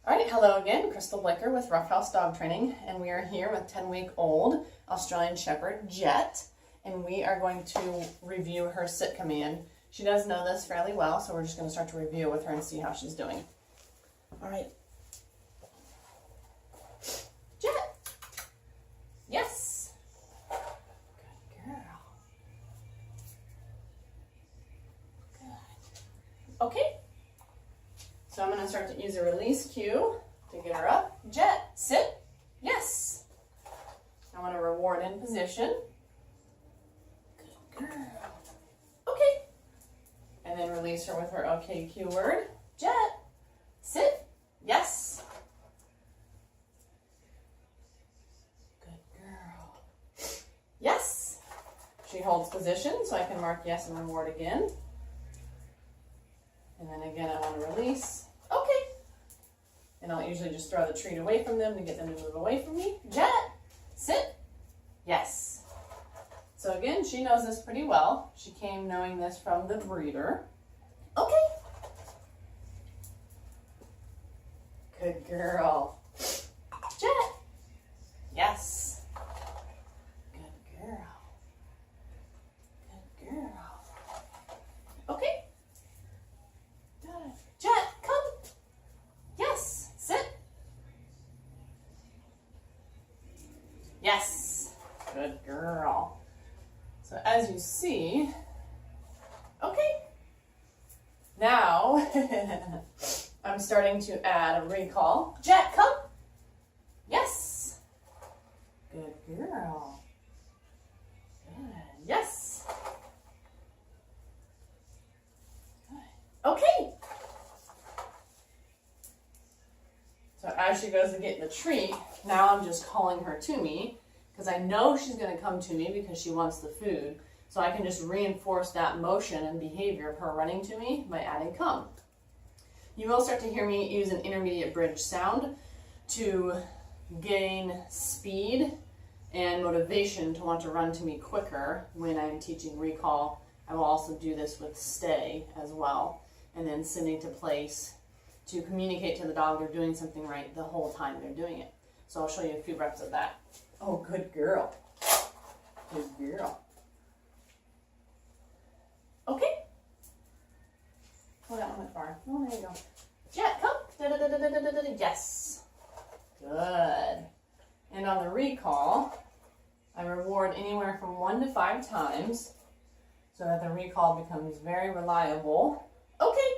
All right, hello again, Crystal Blicker with Ruff House Dog Training, and we are here with 10-week-old Australian Shepherd Jett, and we are going to review her sit command. She does know this fairly well, so we're just going to start to review with her and see how she's doing. All right. Jett. Yes. Good girl. Good. Okay. So I'm going to start to use a release cue to get her up. Jett, sit. Yes. I want to reward in position. Good girl. Okay. And then release her with her okay cue word. Jett, sit. Yes. Good girl. Yes. She holds position, so I can mark yes and reward again. And then again, I want to release. Okay. And I'll usually just throw the treat away from them to get them to move away from me. Jett, sit. Yes. So again, she knows this pretty well. She came knowing this from the breeder. Okay. Good girl. Jett. Yes. Good girl. Good girl. Okay. Good. Jett, come. Yes. Sit. Yes. Good girl. So as you see, okay. Now, I'm starting to add a recall. Jett, come. Yes. Good girl. Good. Yes. Good. Okay. So as she goes to get the treat, now I'm just calling her to me because I know she's going to come to me because she wants the food. So I can just reinforce that motion and behavior of her running to me by adding come. You will start to hear me use an intermediate bridge sound to gain speed and motivation to want to run to me quicker when I'm teaching recall. I will also do this with stay as well, and then sending to place to communicate to the dog they're doing something right the whole time they're doing it. So I'll show you a few reps of that. Oh, good girl. Good girl. Okay. Oh, that one went far. Oh, there you go. Jett, come. Da-da-da-da-da-da-da. Yes. Good. And on the recall, I reward anywhere from 1 to 5 times so that the recall becomes very reliable. Okay.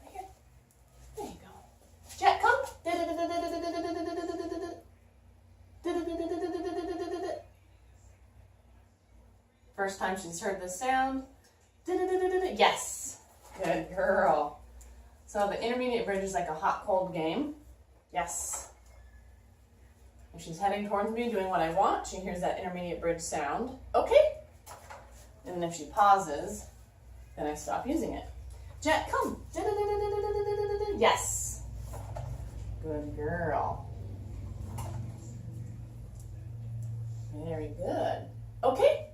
Right here. There you go. Jett, come. First time she's heard this sound. Yes. Good girl. So the intermediate bridge is like a hot-cold game. Yes. If she's heading towards me, doing what I want, she hears that intermediate bridge sound. Okay. And then if she pauses, then I stop using it. Jett, come. Yes. Good girl. Very good. Okay.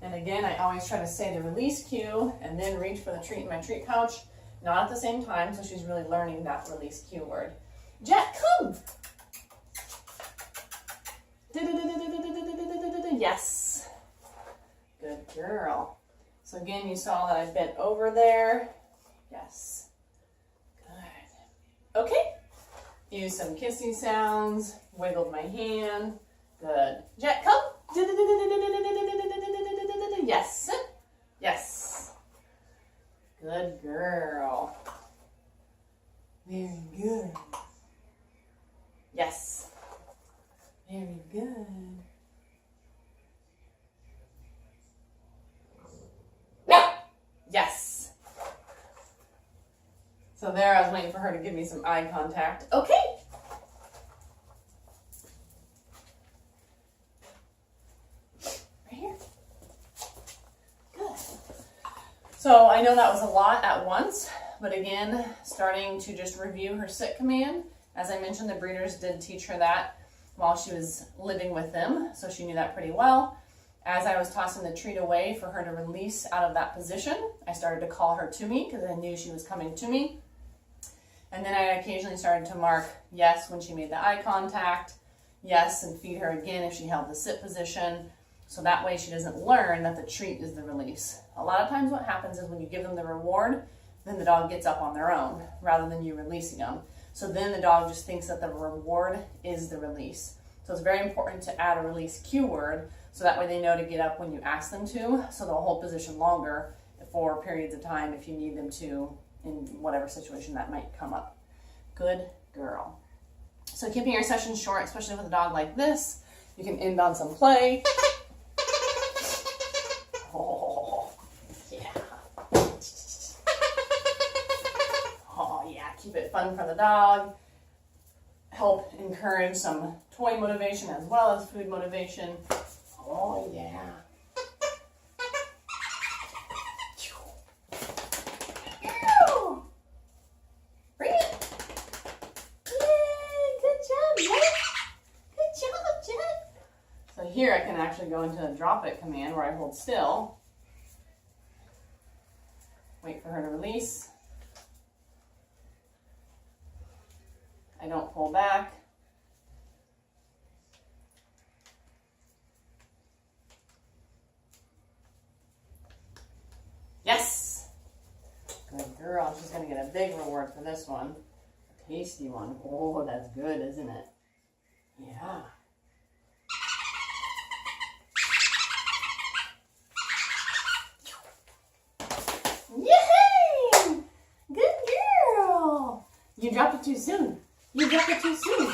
And again, I always try to say the release cue and then reach for the treat in my treat pouch, not at the same time, so she's really learning that release cue word. Jett, come. Yes. Good girl. So again, you saw that I bent over there. Yes. Good. Okay. Use some kissy sounds. Wiggled my hand. Good. Jett, come. Yes. Yes. Good girl. Very good. Yes. Very good. Yes. So there, I was waiting for her to give me some eye contact. Okay. Right here. Good. So I know that was a lot at once, but again, starting to just review her sit command. As I mentioned, the breeders did teach her that while she was living with them, so she knew that pretty well. As I was tossing the treat away for her to release out of that position, I started to call her to me because I knew she was coming to me. And then I occasionally started to mark yes when she made the eye contact, yes, and feed her again if she held the sit position. So that way she doesn't learn that the treat is the release. A lot of times what happens is when you give them the reward, then the dog gets up on their own rather than you releasing them. So then the dog just thinks that the reward is the release. So it's very important to add a release cue word so that way they know to get up when you ask them to, so they'll hold position longer for periods of time if you need them to in whatever situation that might come up. Good girl. So keeping your session short, especially with a dog like this, you can end on some play. Oh, yeah. Oh, yeah. Keep it fun for the dog. Help encourage some toy motivation as well as food motivation. Oh, yeah. Bring it. Yay, good job, Jett. Good job, Jett. So here I can actually go into a drop it command where I hold still. Wait for her to release. I don't pull back. Yes! Good girl. She's going to get a big reward for this one. A tasty one. Oh, that's good, isn't it? Yeah. Yay! Good girl! You dropped it too soon. You dropped it too soon.